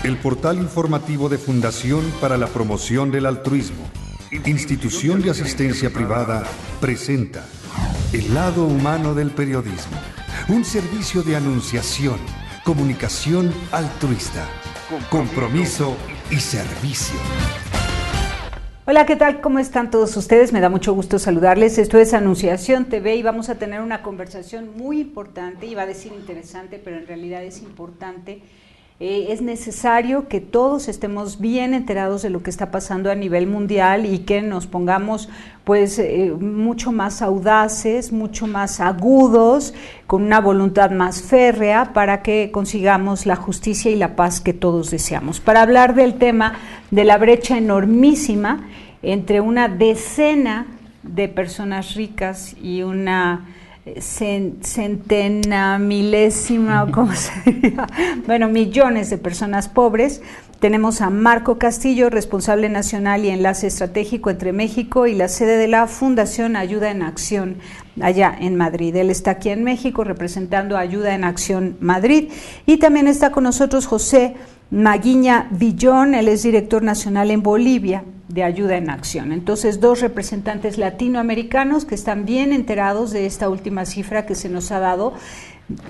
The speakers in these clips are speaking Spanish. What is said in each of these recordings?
El portal informativo de Fundación para la Promoción del Altruismo, institución de asistencia privada, presenta El lado humano del periodismo, un servicio de anunciación, comunicación altruista, compromiso y servicio. Hola, ¿qué tal? ¿Cómo están todos ustedes? Me da mucho gusto saludarles. Esto es Anunciación TV y vamos a tener una conversación muy importante, iba a decir interesante, pero en realidad es importante. Es necesario que todos estemos bien enterados de lo que está pasando a nivel mundial y que nos pongamos pues mucho más audaces, mucho más agudos, con una voluntad más férrea para que consigamos la justicia y la paz que todos deseamos. Para hablar del tema de la brecha enormísima entre una decena de personas ricas y una centena, milésima, ¿cómo se diría? Bueno, millones de personas pobres. Tenemos a Marco Castillo, responsable nacional y enlace estratégico entre México y la sede de la Fundación Ayuda en Acción allá en Madrid. Él está aquí en México representando a Ayuda en Acción Madrid. Y también está con nosotros José Maguiña Villón, él es director nacional en Bolivia de Ayuda en Acción. Entonces, dos representantes latinoamericanos que están bien enterados de esta última cifra que se nos ha dado,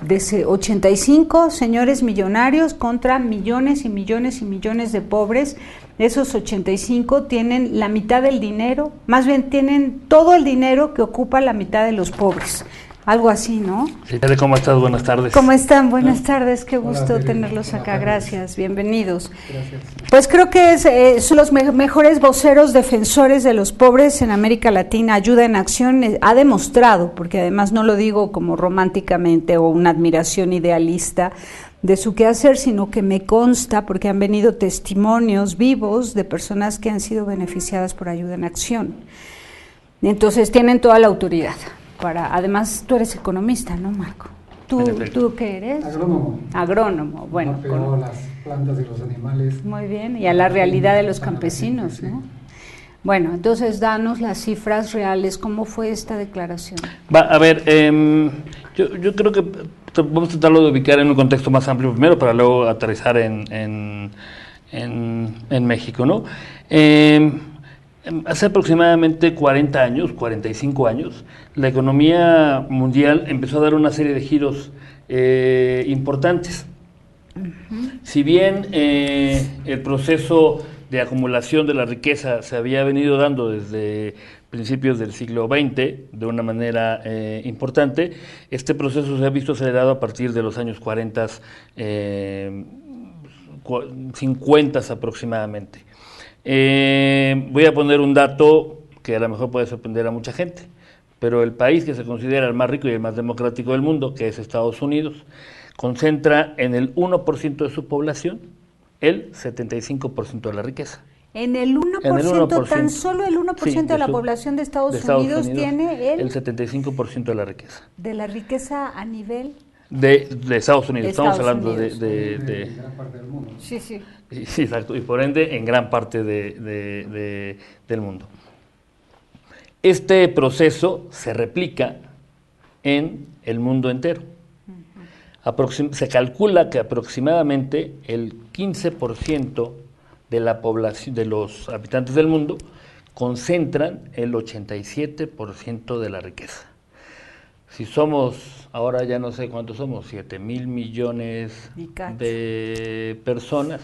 de 85 señores millonarios contra millones y millones y millones de pobres. Esos 85 tienen la mitad del dinero, más bien tienen todo el dinero que ocupa la mitad de los pobres. Algo así, ¿no? Sí, ¿cómo estás? Buenas tardes. ¿Cómo están? Buenas tardes, qué gusto tenerlos acá, gracias, bienvenidos. Gracias. Pues creo que son los mejores voceros defensores de los pobres en América Latina. Ayuda en Acción ha demostrado, porque además no lo digo como románticamente o una admiración idealista de su quehacer, sino que me consta porque han venido testimonios vivos de personas que han sido beneficiadas por Ayuda en Acción. Entonces tienen toda la autoridad. Además, tú eres economista, ¿no, Marco? ¿Tú qué eres? Agrónomo. Agrónomo, bueno. Apegado a las plantas y los animales. Muy bien, y a la realidad de los campesinos, ¿no? Bueno, entonces, danos las cifras reales. ¿Cómo fue esta declaración? A ver, yo creo que vamos a tratarlo de ubicar en un contexto más amplio primero para luego aterrizar en México, ¿no? Hace aproximadamente 40 años, 45 años, la economía mundial empezó a dar una serie de giros importantes. Uh-huh. Si bien el proceso de acumulación de la riqueza se había venido dando desde principios del siglo XX de una manera importante, este proceso se ha visto acelerado a partir de los años 40, 50 aproximadamente. Voy a poner un dato que a lo mejor puede sorprender a mucha gente, pero el país que se considera el más rico y el más democrático del mundo, que es Estados Unidos, concentra en el 1% de su población el 75% de la riqueza. En el 1%, tan solo el 1% sí, de la población de Estados Unidos tiene el 75% de la riqueza. ¿De la riqueza a nivel? De Estados Unidos, estamos hablando de gran parte del mundo. Sí, sí. Sí, exacto, y por ende en gran parte del mundo. Este proceso se replica en el mundo entero. Se calcula que aproximadamente el 15% de la población, de los habitantes del mundo, concentran el 87% de la riqueza. Si somos, ahora ya no sé cuántos somos, 7,000 millones de personas,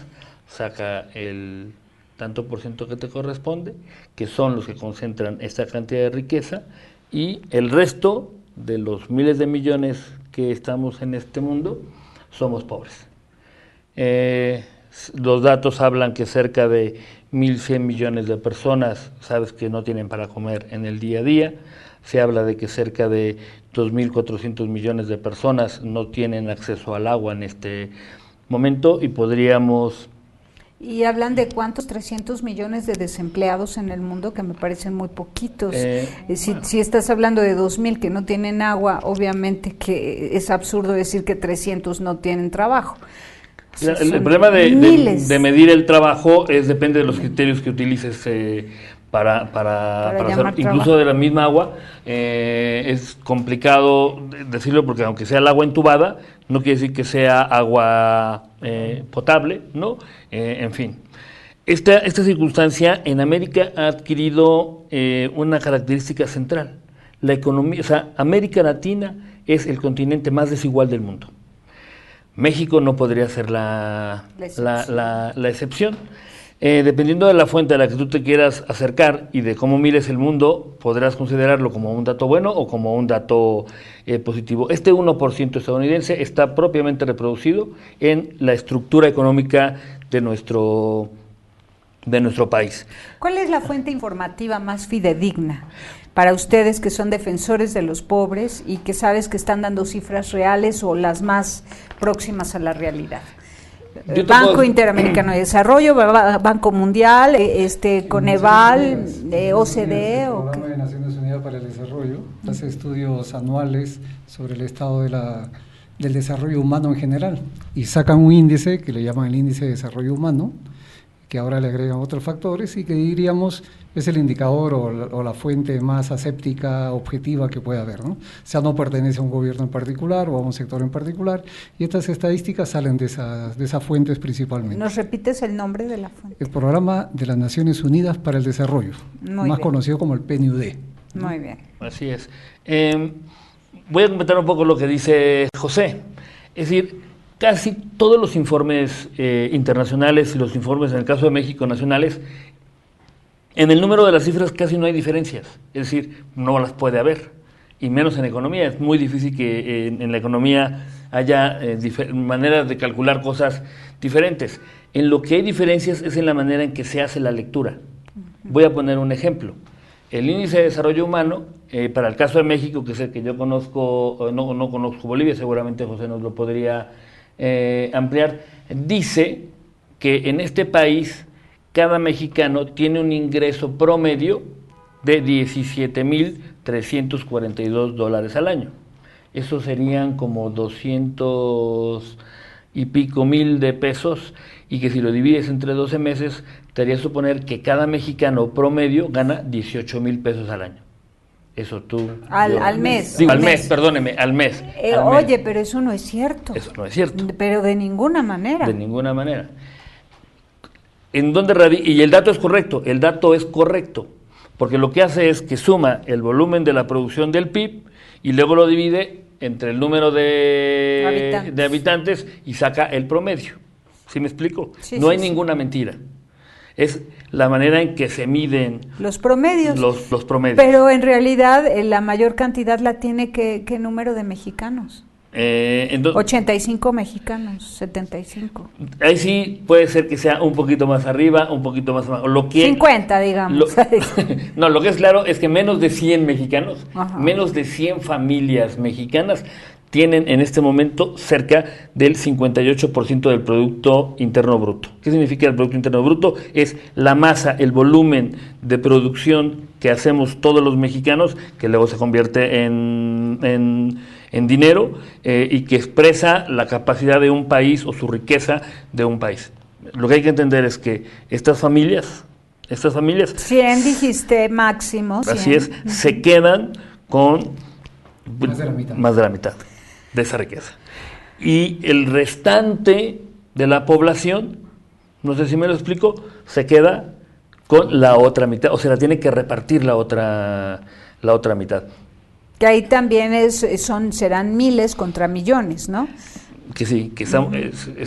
saca el tanto por ciento que te corresponde, que son los que concentran esta cantidad de riqueza, y el resto de los miles de millones que estamos en este mundo somos pobres. Los datos hablan que cerca de 1.100 millones de personas, sabes que no tienen para comer en el día a día. Se habla de que cerca de 2.400 millones de personas no tienen acceso al agua en este momento y podríamos... Y hablan de cuántos, 300 millones de desempleados en el mundo, que me parecen muy poquitos. Si estás hablando de 2.000 que no tienen agua, obviamente que es absurdo decir que 300 no tienen trabajo. El problema de medir el trabajo depende de los criterios que utilices para hacer, incluso de la misma agua. Es complicado decirlo porque aunque sea el agua entubada, no quiere decir que sea agua potable, ¿no? En fin. Esta circunstancia en América ha adquirido una característica central. La economía, o sea, América Latina es el continente más desigual del mundo. México no podría ser la excepción. Dependiendo de la fuente a la que tú te quieras acercar y de cómo mires el mundo, podrás considerarlo como un dato bueno o como un dato positivo. Este 1% estadounidense está propiamente reproducido en la estructura económica de nuestro país. ¿Cuál es la fuente informativa más fidedigna para ustedes que son defensores de los pobres y que sabes que están dando cifras reales o las más próximas a la realidad? Banco Interamericano de Desarrollo, Banco Mundial, Coneval, OCDE. El Programa de Naciones Unidas para el Desarrollo hace estudios anuales sobre el estado del desarrollo humano en general y sacan un índice que le llaman el índice de desarrollo humano, que ahora le agregan otros factores y que diríamos es el indicador o la fuente más aséptica, objetiva que puede haber, ¿no? O sea, no pertenece a un gobierno en particular o a un sector en particular, y estas estadísticas salen de esas fuentes principalmente. ¿Nos repites el nombre de la fuente? El Programa de las Naciones Unidas para el Desarrollo, más conocido como el PNUD. Muy bien. Así es. Voy a comentar un poco lo que dice José. Es decir, casi todos los informes internacionales y los informes, en el caso de México, nacionales, en el número de las cifras casi no hay diferencias, es decir, no las puede haber, y menos en economía. Es muy difícil que en la economía haya maneras de calcular cosas diferentes. En lo que hay diferencias es en la manera en que se hace la lectura. Voy a poner un ejemplo. El índice de desarrollo humano, para el caso de México, que es el que yo conozco, no conozco Bolivia, seguramente José nos lo podría ampliar, dice que en este país cada mexicano tiene un ingreso promedio de $17,342 al año. Eso serían como 200 y pico mil de pesos, y que si lo divides entre 12 meses, te haría suponer que cada mexicano promedio gana 18,000 pesos al año. Eso tú... Al mes. Digo, al mes, perdóneme, al mes. Oye, pero eso no es cierto. Eso no es cierto. Pero de ninguna manera. De ninguna manera. ¿En dónde radica? Y el dato es correcto, porque lo que hace es que suma el volumen de la producción del PIB y luego lo divide entre el número de habitantes y saca el promedio. ¿Sí me explico? Sí, no hay ninguna mentira. Es la manera en que se miden los promedios. Los promedios. Pero en realidad la mayor cantidad la tiene ¿qué número de mexicanos? 85 mexicanos, 75. Ahí sí puede ser que sea un poquito más arriba, un poquito más abajo. 50, digamos. No, lo que es claro es que menos de 100 mexicanos, Ajá. menos de 100 familias mexicanas tienen en este momento cerca del 58% del Producto Interno Bruto. ¿Qué significa el Producto Interno Bruto? Es la masa, el volumen de producción que hacemos todos los mexicanos, que luego se convierte en dinero y que expresa la capacidad de un país o su riqueza de un país. Lo que hay que entender es que estas familias 100 dijiste máximo. 100. Así es, se quedan con más de la mitad de esa riqueza. Y el restante de la población, no sé si me lo explico, se queda con la otra mitad, o sea, la tiene que repartir la otra mitad. Que ahí también serán miles contra millones, ¿no? Que sí, que es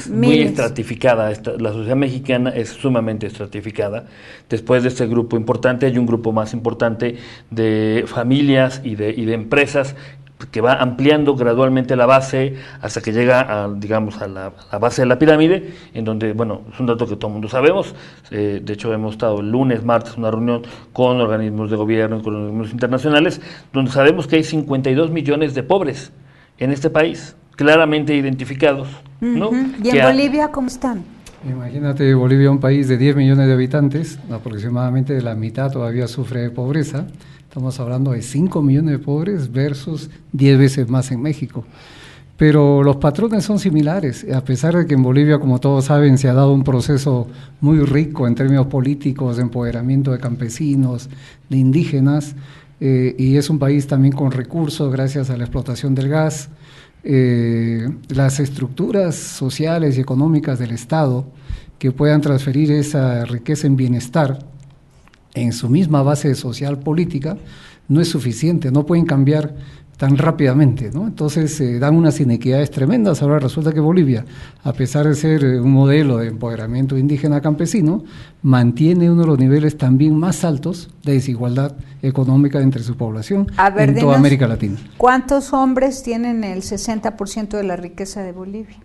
muy estratificada. La sociedad mexicana es sumamente estratificada. Después de este grupo importante, hay un grupo más importante de familias y de empresas que va ampliando gradualmente la base hasta que llega a la base de la pirámide, en donde, bueno, es un dato que todo el mundo sabemos. De hecho, hemos estado el lunes, martes, en una reunión con organismos de gobierno y con organismos internacionales, donde sabemos que hay 52 millones de pobres en este país, claramente identificados, ¿no? ¿Y en Bolivia cómo están? Imagínate, Bolivia, un país de 10 millones de habitantes, aproximadamente la mitad todavía sufre de pobreza. Estamos hablando de 5 millones de pobres versus 10 veces más en México. Pero los patrones son similares, a pesar de que en Bolivia, como todos saben, se ha dado un proceso muy rico en términos políticos, de empoderamiento de campesinos, de indígenas, y es un país también con recursos gracias a la explotación del gas. las estructuras sociales y económicas del Estado que puedan transferir esa riqueza en bienestar en su misma base social política no es suficiente, no pueden cambiar tan rápidamente, ¿no? Entonces dan unas inequidades tremendas. Ahora resulta que Bolivia, a pesar de ser un modelo de empoderamiento indígena campesino, mantiene uno de los niveles también más altos de desigualdad económica entre su población en toda América Latina. ¿Cuántos hombres tienen el 60% de la riqueza de Bolivia?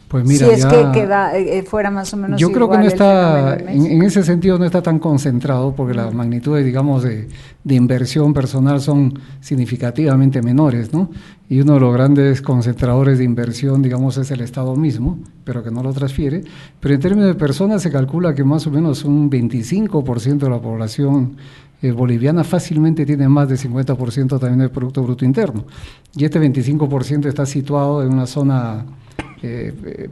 Pues mira, si es que fuera más o menos yo creo que no está, en ese sentido no está tan concentrado, porque las magnitudes, digamos, de inversión personal son significativamente menores, ¿no? Y uno de los grandes concentradores de inversión, digamos, es el Estado mismo, pero que no lo transfiere. Pero en términos de personas se calcula que más o menos un 25% de la población boliviana fácilmente tiene más del 50% también del Producto Bruto Interno. Y este 25% está situado en una zona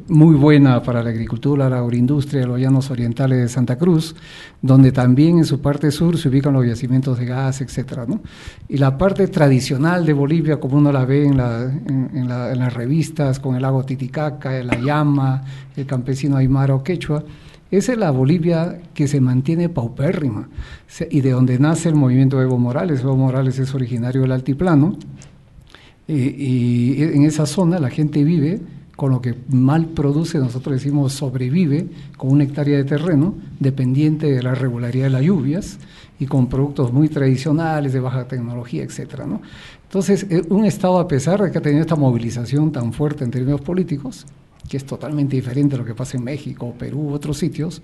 muy buena para la agricultura, la agroindustria, los llanos orientales de Santa Cruz, donde también en su parte sur se ubican los yacimientos de gas, etcétera, ¿no? Y la parte tradicional de Bolivia, como uno la ve en las revistas, con el lago Titicaca, el Ayama, el campesino aymara o quechua, esa es la Bolivia que se mantiene paupérrima, y de donde nace el movimiento de Evo Morales. Evo Morales es originario del altiplano, y en esa zona la gente vive con lo que mal produce, nosotros decimos sobrevive, con 1 hectárea de terreno, dependiente de la regularidad de las lluvias, y con productos muy tradicionales, de baja tecnología, etcétera, ¿no? Entonces, un Estado, a pesar de que ha tenido esta movilización tan fuerte en términos políticos, que es totalmente diferente a lo que pasa en México, Perú u otros sitios,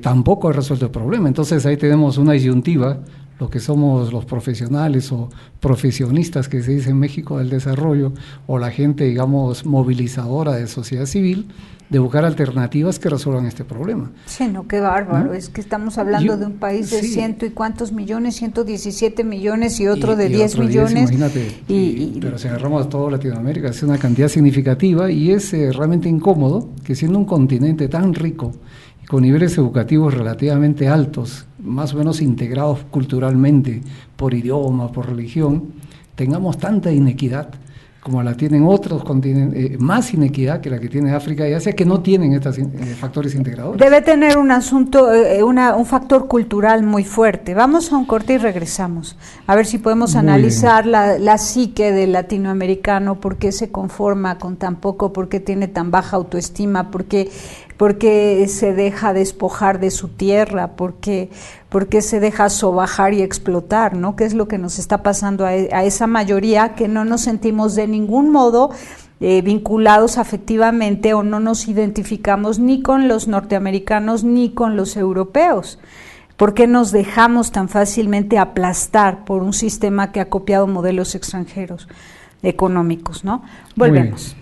tampoco ha resuelto el problema. Entonces ahí tenemos una disyuntiva, lo que somos los profesionales o profesionistas que se dice en México del desarrollo, o la gente, digamos, movilizadora de sociedad civil, de buscar alternativas que resuelvan este problema. Sí, no, qué bárbaro, ¿no? Es que estamos hablando de un país de ciento y cuántos millones, 117 millones y otro de 10 millones. Imagínate, pero si agarramos a toda Latinoamérica, es una cantidad significativa, y es realmente incómodo que, siendo un continente tan rico y con niveles educativos relativamente altos, más o menos integrados culturalmente por idioma, por religión, tengamos tanta inequidad como la tienen otros continentes, más inequidad que la que tiene África y Asia, que no tienen estos factores integradores. Debe tener un asunto, un factor cultural muy fuerte. Vamos a un corte y regresamos, a ver si podemos analizar la psique del latinoamericano, por qué se conforma con tan poco, por qué tiene tan baja autoestima, por qué se deja despojar de su tierra, por qué se deja sobajar y explotar, ¿no? ¿Qué es lo que nos está pasando a esa mayoría que no nos sentimos de ningún modo vinculados afectivamente, o no nos identificamos ni con los norteamericanos ni con los europeos? ¿Por qué nos dejamos tan fácilmente aplastar por un sistema que ha copiado modelos extranjeros económicos, ¿no? Volvemos.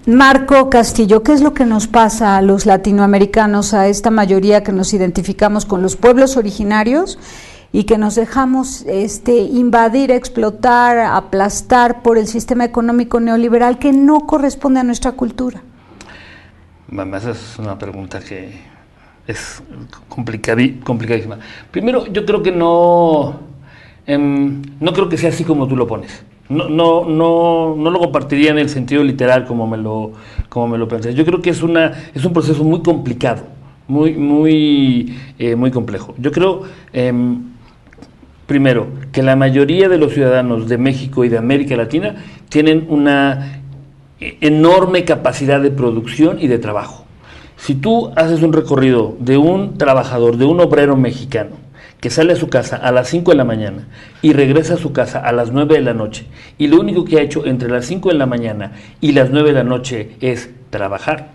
Marco Castillo, ¿qué es lo que nos pasa a los latinoamericanos, a esta mayoría que nos identificamos con los pueblos originarios y que nos dejamos invadir, explotar, aplastar por el sistema económico neoliberal que no corresponde a nuestra cultura? Esa es una pregunta que es complicadísima. Primero, yo creo que no creo que sea así como tú lo pones. No lo compartiría en el sentido literal como me lo planteas. Yo creo que es un proceso muy complicado, muy complejo. Yo creo, primero, que la mayoría de los ciudadanos de México y de América Latina tienen una enorme capacidad de producción y de trabajo. Si tú haces un recorrido de un trabajador, de un obrero mexicano, que sale a su casa a las 5 de la mañana y regresa a su casa a las 9 de la noche, y lo único que ha hecho entre las 5 de la mañana y las 9 de la noche es trabajar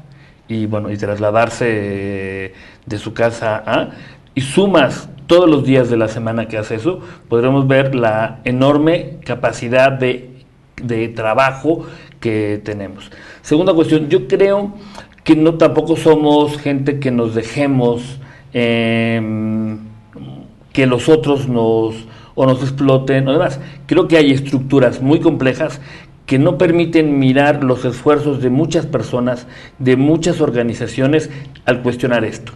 y trasladarse de su casa y sumas todos los días de la semana que hace eso, podremos ver la enorme capacidad de trabajo que tenemos. Segunda cuestión, yo creo que tampoco somos gente que nos dejemos que los otros nos exploten o demás. Creo que hay estructuras muy complejas que no permiten mirar los esfuerzos de muchas personas, de muchas organizaciones al cuestionar esto.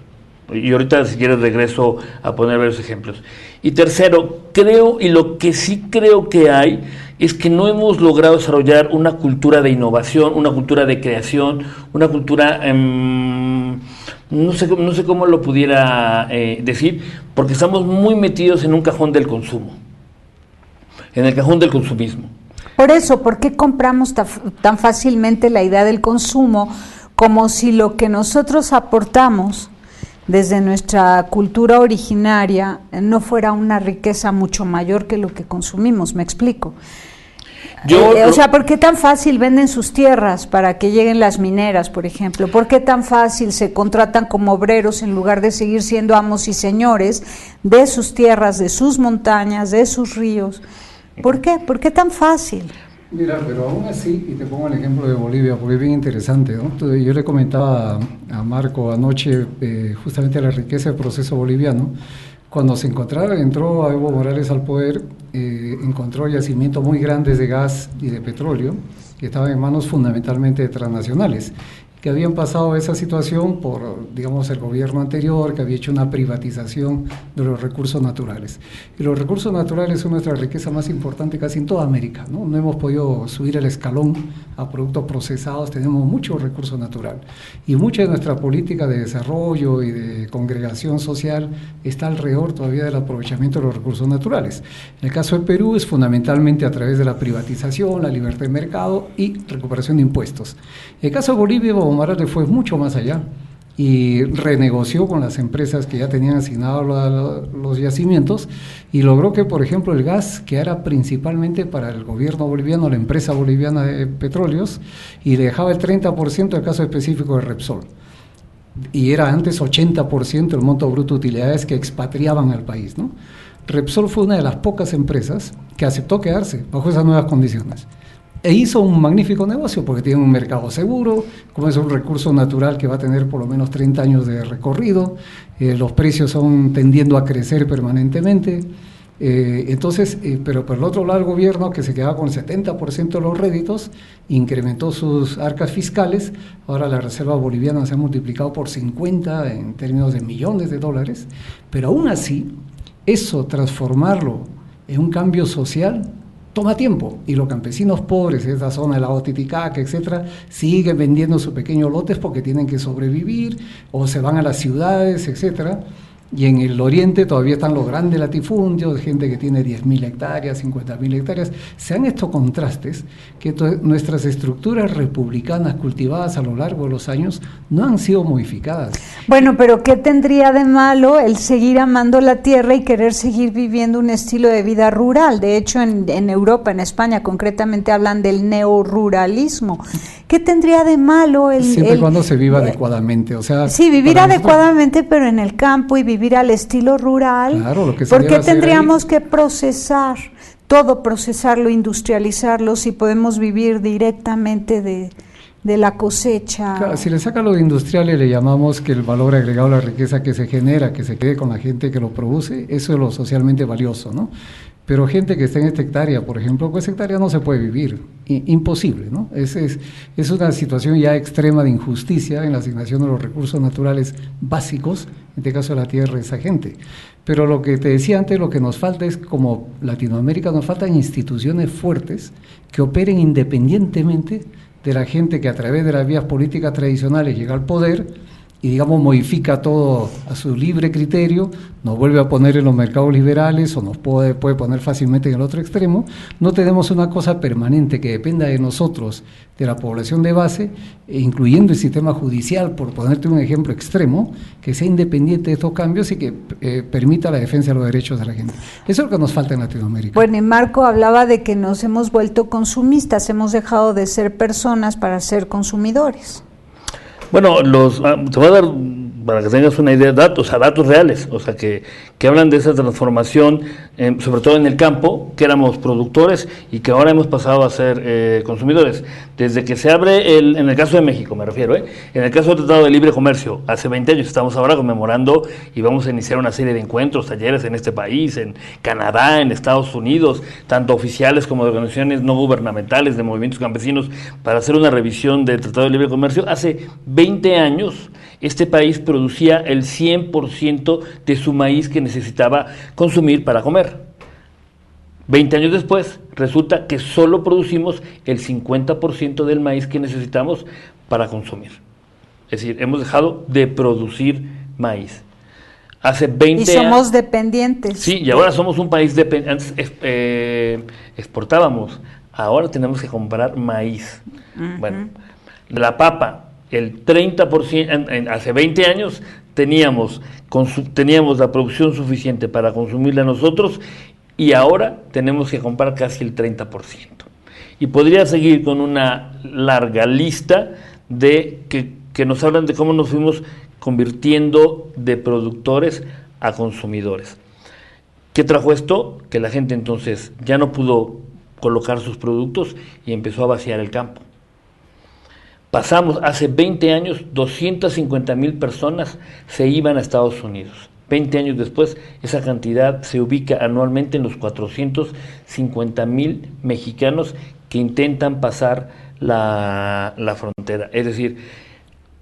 Y ahorita, si quieres, regreso a poner varios ejemplos. Y tercero, lo que sí creo que hay es que no hemos logrado desarrollar una cultura de innovación, una cultura de creación, una cultura, no sé cómo lo pudiera decir, porque estamos muy metidos en un cajón del consumo, en el cajón del consumismo. Por eso, ¿por qué compramos tan fácilmente la idea del consumo como si lo que nosotros aportamos desde nuestra cultura originaria no fuera una riqueza mucho mayor que lo que consumimos? Me explico. ¿Por qué tan fácil venden sus tierras para que lleguen las mineras, por ejemplo? ¿Por qué tan fácil se contratan como obreros en lugar de seguir siendo amos y señores de sus tierras, de sus montañas, de sus ríos? ¿Por qué? ¿Por qué tan fácil? Mira, pero aún así, y te pongo el ejemplo de Bolivia, porque es bien interesante, ¿no? Entonces, yo le comentaba a Marco anoche justamente la riqueza del proceso boliviano. Cuando entró a Evo Morales al poder, encontró yacimientos muy grandes de gas y de petróleo que estaban en manos fundamentalmente de transnacionales, que habían pasado esa situación por, digamos, el gobierno anterior, que había hecho una privatización de los recursos naturales. Y los recursos naturales son nuestra riqueza más importante casi en toda América, ¿no? No hemos podido subir el escalón a productos procesados, tenemos mucho recurso natural. Y mucha de nuestra política de desarrollo y de congregación social está alrededor todavía del aprovechamiento de los recursos naturales. En el caso de Perú es fundamentalmente a través de la privatización, la libertad de mercado y recuperación de impuestos. En el caso de Bolivia, Evo Morales fue mucho más allá y renegoció con las empresas que ya tenían asignados los yacimientos y logró que, por ejemplo, el gas, que era principalmente para el gobierno boliviano, la empresa boliviana de petróleos, y le dejaba el 30% el caso específico de Repsol. Y era antes 80% el monto bruto de utilidades que expatriaban al país, ¿no? Repsol fue una de las pocas empresas que aceptó quedarse bajo esas nuevas condiciones. E hizo un magnífico negocio porque tiene un mercado seguro, como es un recurso natural que va a tener por lo menos 30 años de recorrido, los precios son tendiendo a crecer permanentemente, pero por el otro lado el gobierno, que se quedaba con el 70% de los réditos, incrementó sus arcas fiscales. Ahora la reserva boliviana se ha multiplicado por 50 en términos de millones de dólares, pero aún así, eso transformarlo en un cambio social toma tiempo, y los campesinos pobres de esta zona de la Titicaca, etcétera, siguen vendiendo sus pequeños lotes porque tienen que sobrevivir o se van a las ciudades, etcétera. Y en el oriente todavía están los grandes latifundios, gente que tiene 10.000 hectáreas, 50.000 hectáreas. Se dan estos contrastes que nuestras estructuras republicanas cultivadas a lo largo de los años no han sido modificadas. Bueno, pero ¿qué tendría de malo el seguir amando la tierra y querer seguir viviendo un estilo de vida rural? De hecho, en Europa, en España concretamente, hablan del neoruralismo. ¿Qué tendría de malo siempre y cuando se viva adecuadamente? O sea, sí, vivir adecuadamente, pero en el campo y vivir al estilo rural. Claro, lo que se ¿Por qué debe hacer tendríamos que procesarlo, industrializarlo, si podemos vivir directamente de la cosecha? Claro, si le saca lo de industrial y le llamamos que el valor agregado a la riqueza que se genera, que se quede con la gente que lo produce, eso es lo socialmente valioso, ¿no? Pero gente que está en esta hectárea, por ejemplo, pues esta hectárea no se puede vivir, imposible, ¿no? Es una situación ya extrema de injusticia en la asignación de los recursos naturales básicos, en este caso de la tierra de esa gente. Pero lo que te decía antes, lo que nos falta es, como Latinoamérica, nos faltan instituciones fuertes que operen independientemente de la gente que a través de las vías políticas tradicionales llega al poder y, digamos, modifica todo a su libre criterio, nos vuelve a poner en los mercados liberales o nos puede poner fácilmente en el otro extremo. No tenemos una cosa permanente que dependa de nosotros, de la población de base, incluyendo el sistema judicial, por ponerte un ejemplo extremo, que sea independiente de estos cambios y que permita la defensa de los derechos de la gente. Eso es lo que nos falta en Latinoamérica. Bueno, y Marco hablaba de que nos hemos vuelto consumistas, hemos dejado de ser personas para ser consumidores. Bueno, te voy a dar, para que tengas una idea, datos reales, o sea, que hablan de esa transformación, sobre todo en el campo, que éramos productores y que ahora hemos pasado a ser consumidores. Desde que se abre, en el caso de México me refiero, en el caso del Tratado de Libre Comercio, hace 20 años, estamos ahora conmemorando y vamos a iniciar una serie de encuentros, talleres en este país, en Canadá, en Estados Unidos, tanto oficiales como de organizaciones no gubernamentales, de movimientos campesinos, para hacer una revisión del Tratado de Libre Comercio. Hace 20 años, este país producía el 100% de su maíz que necesitaba consumir para comer. 20 años después, resulta que solo producimos el 50% del maíz que necesitamos para consumir. Es decir, hemos dejado de producir maíz. Hace 20 años. Y somos dependientes. Sí, y ahora somos un país dependiente. Antes exportábamos, ahora tenemos que comprar maíz. Bueno, la papa, el 30%, hace 20 años teníamos la producción suficiente para consumirla nosotros y ahora tenemos que comprar casi el 30%. Y podría seguir con una larga lista de que nos hablan de cómo nos fuimos convirtiendo de productores a consumidores. ¿Qué trajo esto? Que la gente entonces ya no pudo colocar sus productos y empezó a vaciar el campo. Pasamos, hace 20 años, 250,000 personas se iban a Estados Unidos. 20 años después, esa cantidad se ubica anualmente en los 450,000 mexicanos que intentan pasar la frontera. Es decir,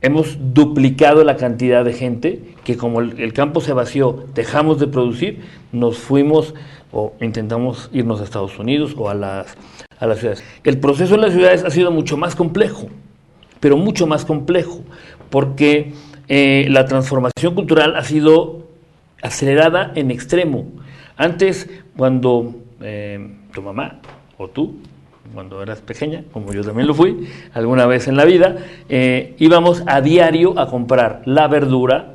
hemos duplicado la cantidad de gente que, como el campo se vació, dejamos de producir, nos fuimos o intentamos irnos a Estados Unidos o a las ciudades. El proceso en las ciudades ha sido mucho más complejo, pero mucho más complejo, porque la transformación cultural ha sido acelerada en extremo. Antes, cuando tu mamá o tú, cuando eras pequeña, como yo también lo fui, alguna vez en la vida, íbamos a diario a comprar la verdura,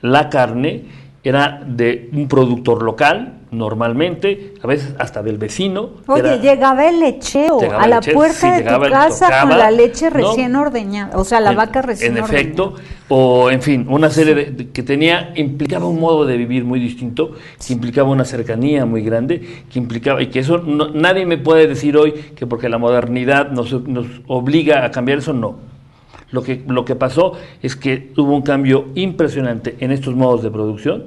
la carne, era de un productor local, normalmente, a veces hasta del vecino. Oye, llegaba el lechero a la puerta de tu casa con la leche recién ordeñada, o sea, la vaca recién ordeñada. En efecto, o en fin, una serie que implicaba un modo de vivir muy distinto, que implicaba una cercanía muy grande, que implicaba, y que eso nadie me puede decir hoy que porque la modernidad nos obliga a cambiar eso, no. Lo que pasó es que hubo un cambio impresionante en estos modos de producción,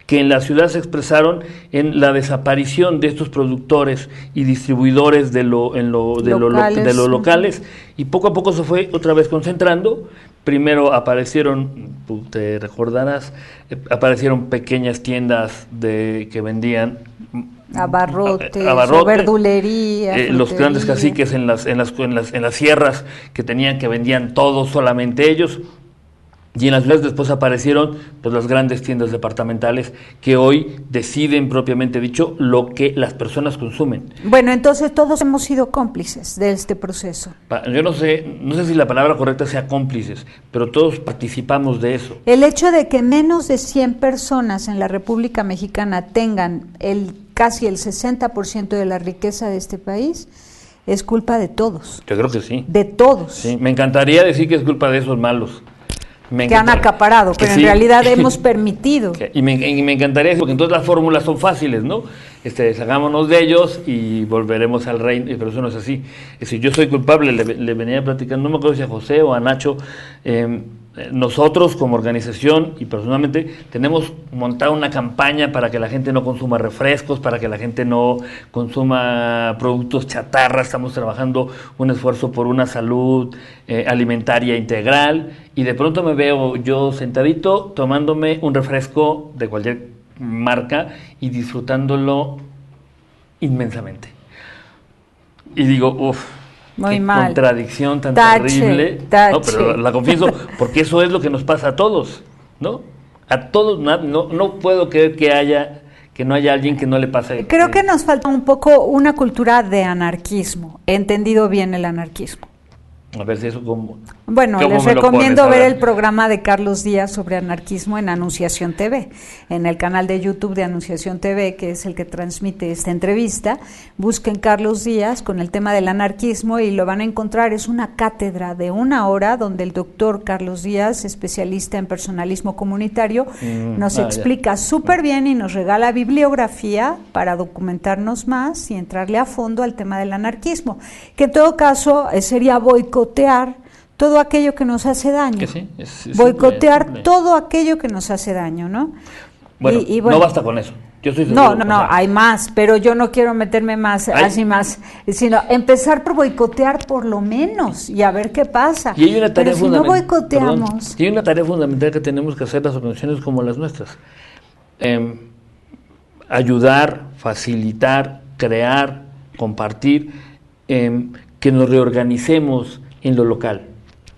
que en la ciudad se expresaron en la desaparición de estos productores y distribuidores de los locales, y poco a poco se fue otra vez concentrando. Primero aparecieron, te recordarás, aparecieron pequeñas tiendas que vendían abarrotes, verdulería, los grandes caciques en las sierras que vendían todo solamente ellos. Y en las ciudades después aparecieron pues las grandes tiendas departamentales que hoy deciden propiamente dicho lo que las personas consumen. Bueno, entonces todos hemos sido cómplices de este proceso. Yo no sé si la palabra correcta sea cómplices, pero todos participamos de eso. El hecho de que menos de 100 personas en la República Mexicana tengan casi el 60% de la riqueza de este país es culpa de todos. Yo creo que sí. De todos. Sí, me encantaría decir que es culpa de esos malos. Que han acaparado, pero en realidad hemos permitido. Y me encantaría decir, porque entonces las fórmulas son fáciles, ¿no? Sacámonos de ellos y volveremos al reino, pero eso no es así. Es decir, yo soy culpable, le venía platicando, no me acuerdo si a José o a Nacho, nosotros como organización y personalmente tenemos montado una campaña para que la gente no consuma refrescos, para que la gente no consuma productos chatarra. Estamos trabajando un esfuerzo por una salud alimentaria integral, y de pronto me veo yo sentadito tomándome un refresco de cualquier marca y disfrutándolo inmensamente. Y digo, uff, muy qué mal. Contradicción tan Tache, terrible. tache. No, pero la confieso, porque eso es lo que nos pasa a todos, ¿no? A todos, no puedo creer que no haya alguien que no le pase. Creo que nos falta un poco una cultura de anarquismo, entendido bien el anarquismo. A ver si eso como... Bueno, ¿cómo les me lo recomiendo pones? A ver ver. el programa de Carlos Díaz sobre anarquismo en Anunciación TV, en el canal de YouTube de Anunciación TV, que es el que transmite esta entrevista. Busquen Carlos Díaz con el tema del anarquismo y lo van a encontrar. Es una cátedra de 1 hora donde el doctor Carlos Díaz, especialista en personalismo comunitario, nos explica súper bien y nos regala bibliografía para documentarnos más y entrarle a fondo al tema del anarquismo, que en todo caso sería boicotear todo aquello que nos hace daño. Que sí, es boicotear simple. todo aquello que nos hace daño, ¿no? Bueno, Y bueno, no basta con eso. Yo estoy seguro, no, hay más, pero yo no quiero meterme más, así más, sino empezar por boicotear por lo menos y a ver qué pasa. Y hay una tarea pero si no boicoteamos... y hay una tarea fundamental que tenemos que hacer las organizaciones como las nuestras. Ayudar, facilitar, crear, compartir, que nos reorganicemos en lo local,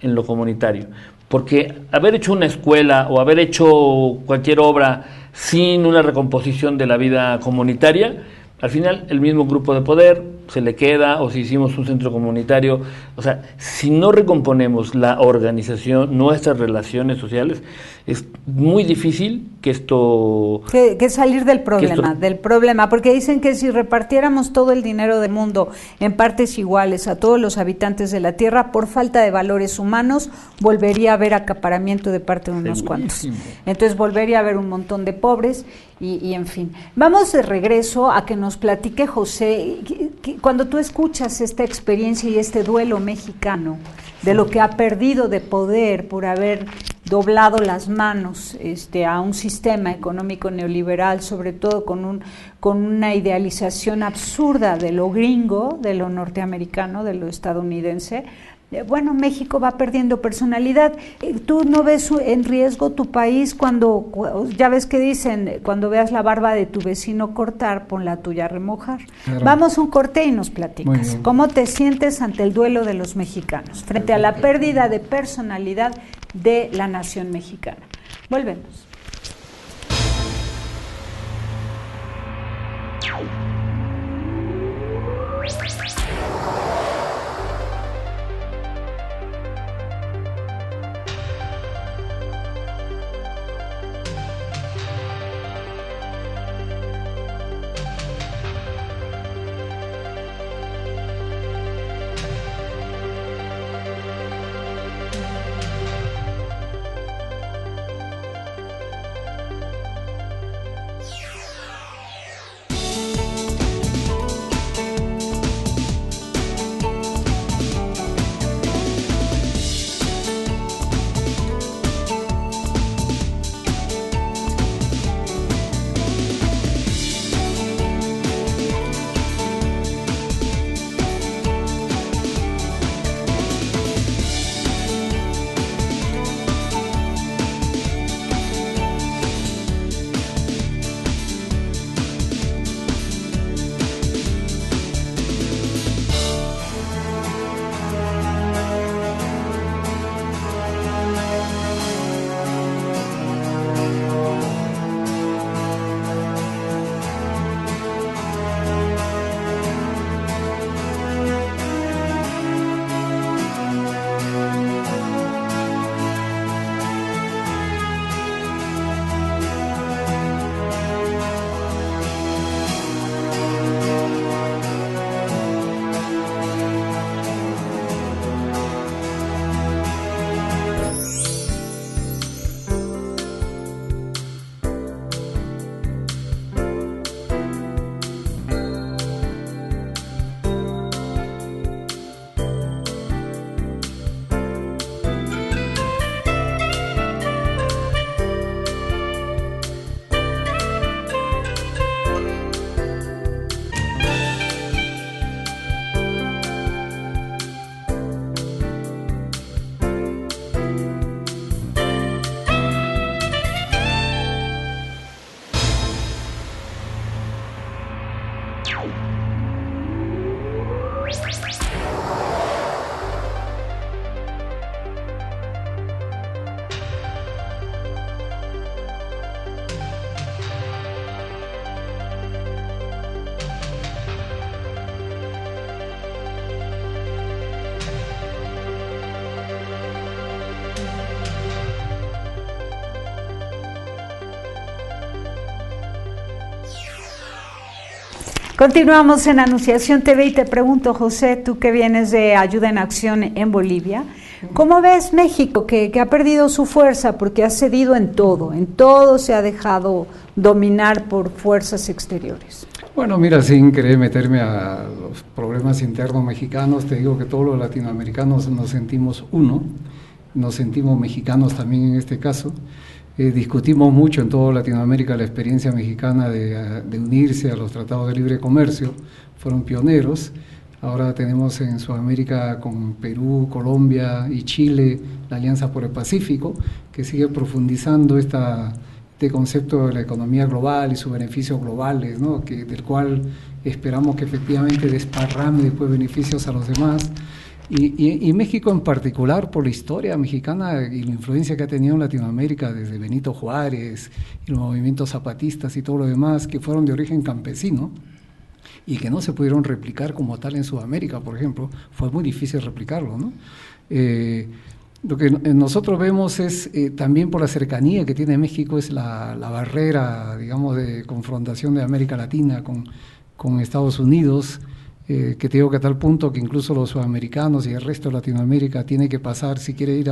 en lo comunitario. Porque haber hecho una escuela o haber hecho cualquier obra sin una recomposición de la vida comunitaria, al final el mismo grupo de poder se le queda, o si hicimos un centro comunitario, o sea, si no recomponemos la organización, nuestras relaciones sociales, es muy difícil que esto... Que salir del problema, porque dicen que si repartiéramos todo el dinero del mundo en partes iguales a todos los habitantes de la Tierra, por falta de valores humanos, volvería a haber acaparamiento de parte de unos cuantos. Entonces volvería a haber un montón de pobres y en fin. Vamos de regreso a que nos platique José, cuando tú escuchas esta experiencia y este duelo mexicano, de lo que ha perdido de poder por haber doblado las manos a un sistema económico neoliberal, sobre todo con una idealización absurda de lo gringo, de lo norteamericano, de lo estadounidense. Bueno, México va perdiendo personalidad. ¿Tú no ves en riesgo tu país cuando, ya ves que dicen, cuando veas la barba de tu vecino cortar, pon la tuya a remojar? Claro. Vamos a un corte y nos platicas. ¿Cómo te sientes ante el duelo de los mexicanos, frente a la pérdida de personalidad de la nación mexicana? Volvemos. Continuamos en Anunciación TV y te pregunto, José, tú que vienes de Ayuda en Acción en Bolivia, ¿cómo ves México que ha perdido su fuerza porque ha cedido en todo se ha dejado dominar por fuerzas exteriores? Bueno, mira, sin querer meterme a los problemas internos mexicanos, te digo que todos los latinoamericanos nos sentimos uno, nos sentimos mexicanos también en este caso. Discutimos mucho en toda Latinoamérica la experiencia mexicana de unirse a los tratados de libre comercio, fueron pioneros. Ahora tenemos en Sudamérica con Perú, Colombia y Chile la Alianza por el Pacífico, que sigue profundizando este concepto de la economía global y sus beneficios globales, ¿no? Del cual esperamos que efectivamente desparrame después beneficios a los demás. Y México en particular, por la historia mexicana y la influencia que ha tenido en Latinoamérica desde Benito Juárez y los movimientos zapatistas y todo lo demás, que fueron de origen campesino y que no se pudieron replicar como tal en Sudamérica, por ejemplo, fue muy difícil replicarlo, ¿no? Lo que nosotros vemos es, también por la cercanía que tiene México, es la barrera, digamos, de confrontación de América Latina con Estados Unidos, que te digo que a tal punto que incluso los sudamericanos y el resto de Latinoamérica tiene que pasar, si quiere ir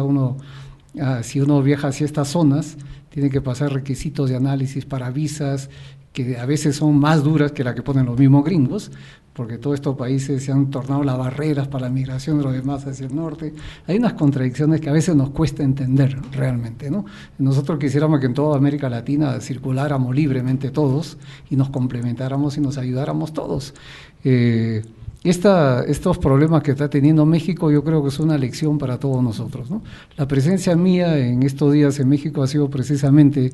si uno viaja hacia estas zonas, tiene que pasar requisitos de análisis para visas, que a veces son más duras que la que ponen los mismos gringos, porque todos estos países se han tornado las barreras para la migración de los demás hacia el norte. Hay unas contradicciones que a veces nos cuesta entender realmente, ¿no? Nosotros quisiéramos que en toda América Latina circuláramos libremente todos y nos complementáramos y nos ayudáramos todos. Estos problemas que está teniendo México, yo creo que es una lección para todos nosotros, ¿no? La presencia mía en estos días en México ha sido precisamente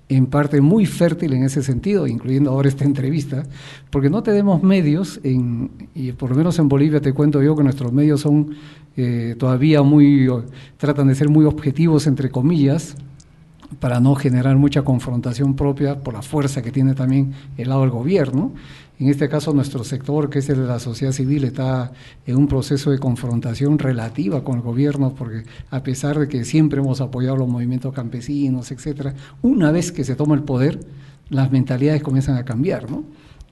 en parte muy fértil en ese sentido, incluyendo ahora esta entrevista, porque no tenemos medios, y por lo menos en Bolivia te cuento yo que nuestros medios son todavía tratan de ser muy objetivos, entre comillas, para no generar mucha confrontación propia por la fuerza que tiene también el lado del gobierno. En este caso, nuestro sector, que es el de la sociedad civil, está en un proceso de confrontación relativa con el gobierno, porque a pesar de que siempre hemos apoyado los movimientos campesinos, etcétera, una vez que se toma el poder, las mentalidades comienzan a cambiar, ¿no?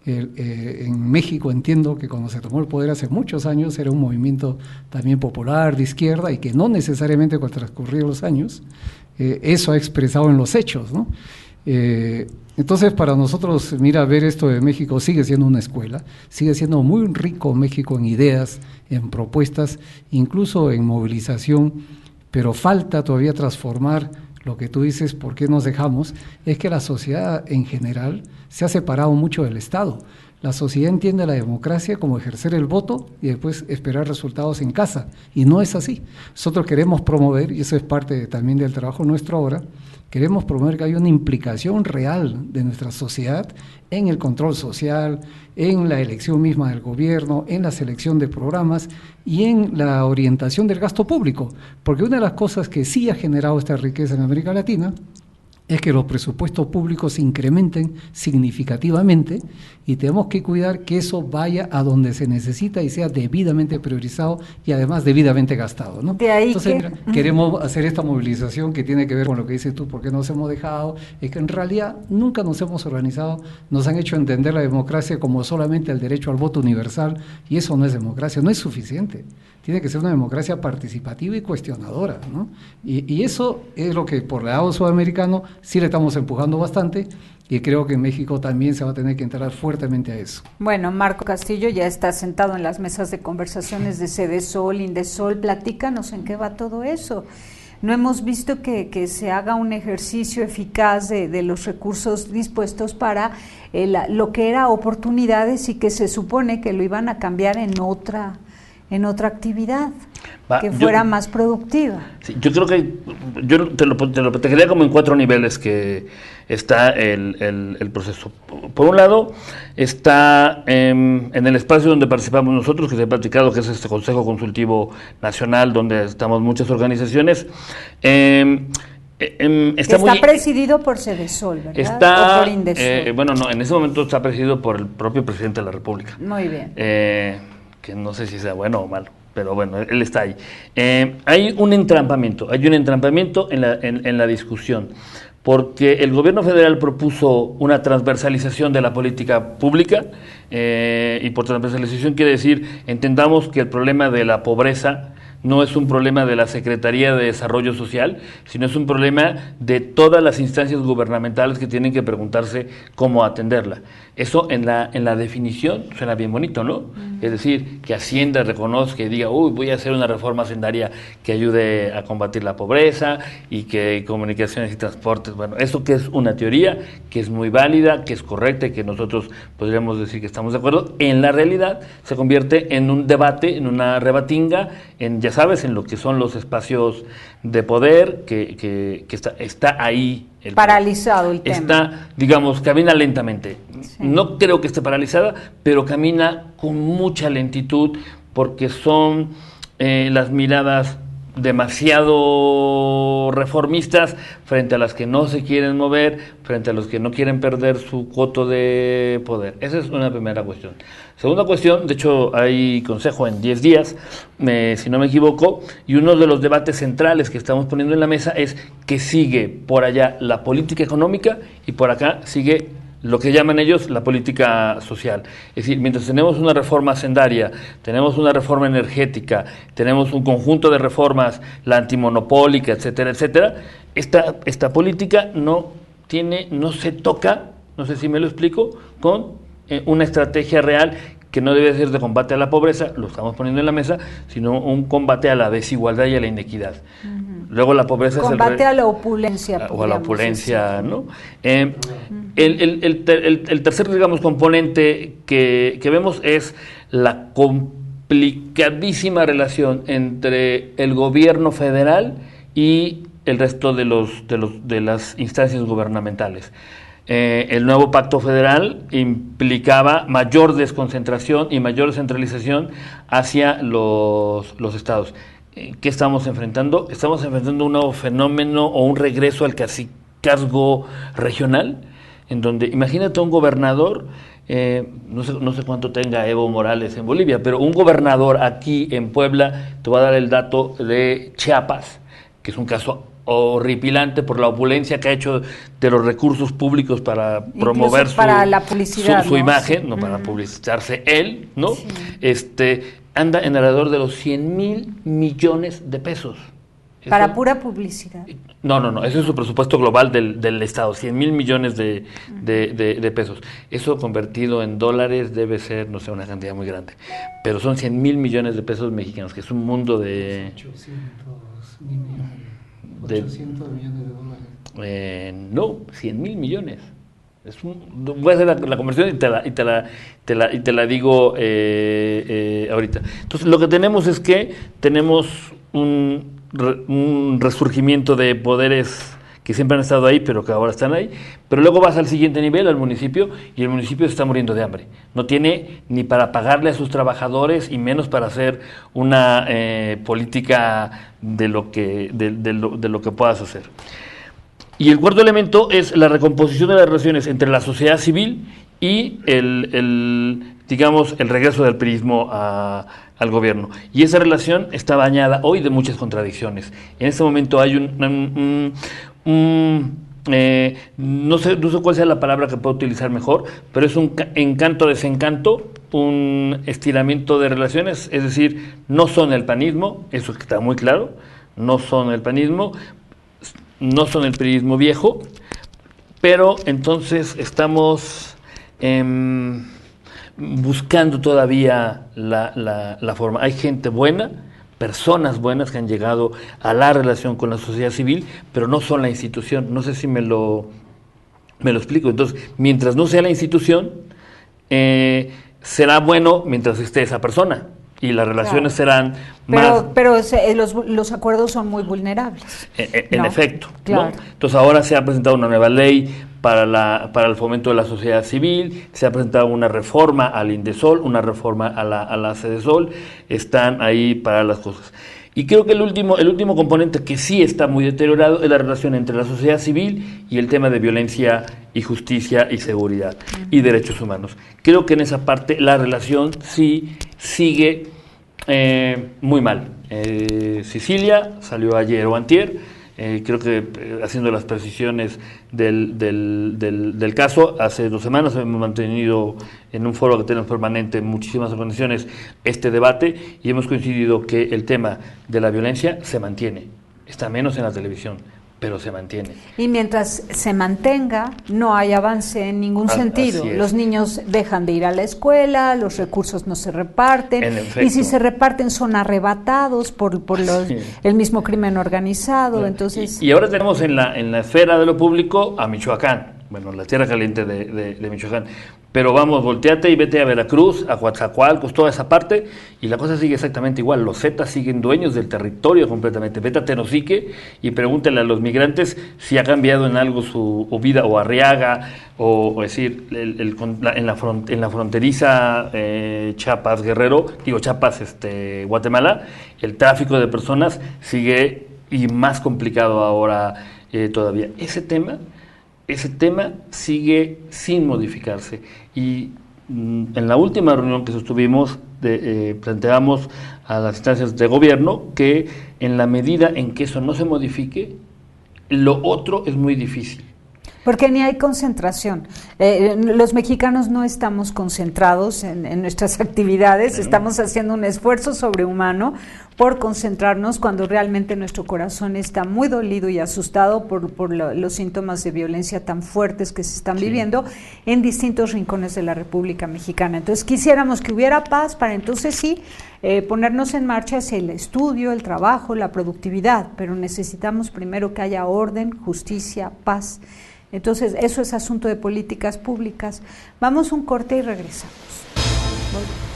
En México entiendo que cuando se tomó el poder hace muchos años era un movimiento también popular, de izquierda, y que no necesariamente con transcurrir los años, eso ha expresado en los hechos, ¿no? Entonces, para nosotros, mira, ver esto de México sigue siendo una escuela, sigue siendo muy rico México en ideas, en propuestas, incluso en movilización, pero falta todavía transformar lo que tú dices, ¿por qué nos dejamos? Es que la sociedad en general se ha separado mucho del Estado. La sociedad entiende la democracia como ejercer el voto y después esperar resultados en casa, y no es así. Nosotros queremos promover, y eso es parte también del trabajo nuestro ahora, queremos promover que haya una implicación real de nuestra sociedad en el control social, en la elección misma del gobierno, en la selección de programas y en la orientación del gasto público, porque una de las cosas que sí ha generado esta riqueza en América Latina es que los presupuestos públicos se incrementen significativamente y tenemos que cuidar que eso vaya a donde se necesita y sea debidamente priorizado y además debidamente gastado, ¿no? De ahí entonces, que... mira, queremos hacer esta movilización que tiene que ver con lo que dices tú, ¿por qué nos hemos dejado? Es que en realidad nunca nos hemos organizado, nos han hecho entender la democracia como solamente el derecho al voto universal, y eso no es democracia, no es suficiente. Tiene que ser una democracia participativa y cuestionadora, ¿no? Y eso es lo que por el lado sudamericano sí le estamos empujando bastante, y creo que en México también se va a tener que entrar fuertemente a eso. Bueno, Marco Castillo ya está sentado en las mesas de conversaciones de Cedesol, Indesol. Platícanos en qué va todo eso. No hemos visto que se haga un ejercicio eficaz de los recursos dispuestos para lo que era oportunidades y que se supone que lo iban a cambiar en otra actividad que fuera más productiva. Sí, yo creo que yo te lo plantearía como en 4 niveles que está el proceso. Por un lado, está en el espacio donde participamos nosotros, que se ha platicado, que es este Consejo Consultivo Nacional, donde estamos muchas organizaciones. Está presidido por Cedesol, ¿verdad? ¿O por Indesol? Bueno, no, en ese momento está presidido por el propio presidente de la República. Muy bien. Que no sé si sea bueno o malo, pero bueno, él está ahí. Hay un entrampamiento en la discusión, porque el gobierno federal propuso una transversalización de la política pública, y por transversalización quiere decir, entendamos que el problema de la pobreza no es un problema de la Secretaría de Desarrollo Social, sino es un problema de todas las instancias gubernamentales que tienen que preguntarse cómo atenderla. Eso en la definición suena bien bonito, ¿no? Es decir, que Hacienda reconozca y diga, voy a hacer una reforma hacendaria que ayude a combatir la pobreza y que comunicaciones y transportes, bueno, eso que es una teoría, que es muy válida, que es correcta y que nosotros podríamos decir que estamos de acuerdo, en la realidad se convierte en un debate, en una rebatinga, ya sabes, en lo que son los espacios de poder, que está ahí. Paralizado el tema. Está, digamos, camina lentamente. Sí. No creo que esté paralizada, pero camina con mucha lentitud porque son las miradas demasiado reformistas frente a las que no se quieren mover, frente a los que no quieren perder su cuota de poder. Esa es una primera cuestión. Segunda cuestión, de hecho hay consejo en 10 días, si no me equivoco, y uno de los debates centrales que estamos poniendo en la mesa es que sigue por allá la política económica y por acá sigue lo que llaman ellos la política social. Es decir, mientras tenemos una reforma hacendaria, tenemos una reforma energética, tenemos un conjunto de reformas, la antimonopólica, etcétera, etcétera, esta política no se toca, no sé si me lo explico, con una estrategia real que no debe ser de combate a la pobreza, lo estamos poniendo en la mesa, sino un combate a la desigualdad y a la inequidad. Luego la pobreza combate a la opulencia. O a la opulencia, ¿no? El tercer, digamos, componente que vemos es la complicadísima relación entre el gobierno federal y el resto de las instancias gubernamentales. El nuevo pacto federal implicaba mayor desconcentración y mayor centralización hacia los estados. ¿Qué estamos enfrentando? Estamos enfrentando un nuevo fenómeno o un regreso al cacicazgo regional, en donde, imagínate un gobernador, no sé cuánto tenga Evo Morales en Bolivia, pero un gobernador aquí en Puebla, te voy a dar el dato de Chiapas, que es un caso horripilante por la opulencia que ha hecho de los recursos públicos para promover para la publicidad, su imagen, no para publicitarse él, ¿no? Sí. Anda en alrededor de los 100,000 millones de pesos. ¿Para pura publicidad? No, ese es su presupuesto global del Estado, 100,000 millones de pesos. Eso convertido en dólares debe ser, no sé, una cantidad muy grande. Pero son 100,000 millones de pesos mexicanos, que es un mundo de... 800 millones de dólares. No, 100,000 millones. Voy a hacer la conversión y te la digo ahorita. Entonces, lo que tenemos es que tenemos un resurgimiento de poderes que siempre han estado ahí, pero que ahora están ahí, pero luego vas al siguiente nivel, al municipio, y el municipio se está muriendo de hambre. No tiene ni para pagarle a sus trabajadores y menos para hacer una política de lo que puedas hacer. Y el cuarto elemento es la recomposición de las relaciones entre la sociedad civil y el regreso del priismo al gobierno. Y esa relación está bañada hoy de muchas contradicciones. En este momento hay no sé cuál sea la palabra que puedo utilizar mejor, pero es un encanto-desencanto, un estiramiento de relaciones, es decir, no son el panismo, eso está muy claro, no son el panismo, no son el priismo viejo, pero entonces estamos buscando todavía la forma. Hay gente buena, personas buenas que han llegado a la relación con la sociedad civil, pero no son la institución. No sé si me lo explico. Entonces, mientras no sea la institución, será bueno mientras esté esa persona. Y las relaciones serán más... Pero los acuerdos son muy vulnerables. En efecto. Claro. ¿No? Entonces ahora se ha presentado una nueva ley para el fomento de la sociedad civil, se ha presentado una reforma al Indesol, una reforma a la Sedesol, están ahí para las cosas. Y creo que el último componente que sí está muy deteriorado es la relación entre la sociedad civil y el tema de violencia y justicia y seguridad y derechos humanos. Creo que en esa parte la relación sí sigue muy mal. Sicilia salió ayer o antier, creo que haciendo las precisiones del caso, hace 2 semanas hemos mantenido en un foro que tenemos permanente en muchísimas organizaciones este debate y hemos coincidido que el tema de la violencia se mantiene, está menos en la televisión, pero se mantiene. Y mientras se mantenga, no hay avance en ningún sentido. Los niños dejan de ir a la escuela, los recursos no se reparten, y si se reparten son arrebatados por el mismo crimen organizado. Entonces y ahora tenemos en la esfera de lo público a Michoacán, bueno, la tierra caliente de Michoacán. Pero vamos, volteate y vete a Veracruz, a Coatzacoalcos, toda esa parte, y la cosa sigue exactamente igual. Los Zetas siguen dueños del territorio completamente. Vete a Tenosique y pregúntale a los migrantes si ha cambiado en algo su vida, o Arriaga, o es decir, en la fronteriza Chiapas, Guerrero, Chiapas, Guatemala, el tráfico de personas sigue, y más complicado ahora todavía. Ese tema sigue sin modificarse y en la última reunión que sostuvimos planteamos a las instancias de gobierno que en la medida en que eso no se modifique, lo otro es muy difícil. Porque ni hay concentración. Los mexicanos no estamos concentrados en nuestras actividades, estamos haciendo un esfuerzo sobrehumano por concentrarnos cuando realmente nuestro corazón está muy dolido y asustado por los síntomas de violencia tan fuertes que se están viviendo en distintos rincones de la República Mexicana. Entonces quisiéramos que hubiera paz para entonces sí ponernos en marcha hacia el estudio, el trabajo, la productividad, pero necesitamos primero que haya orden, justicia, paz. Entonces, eso es asunto de políticas públicas. Vamos a un corte y regresamos. Volvemos.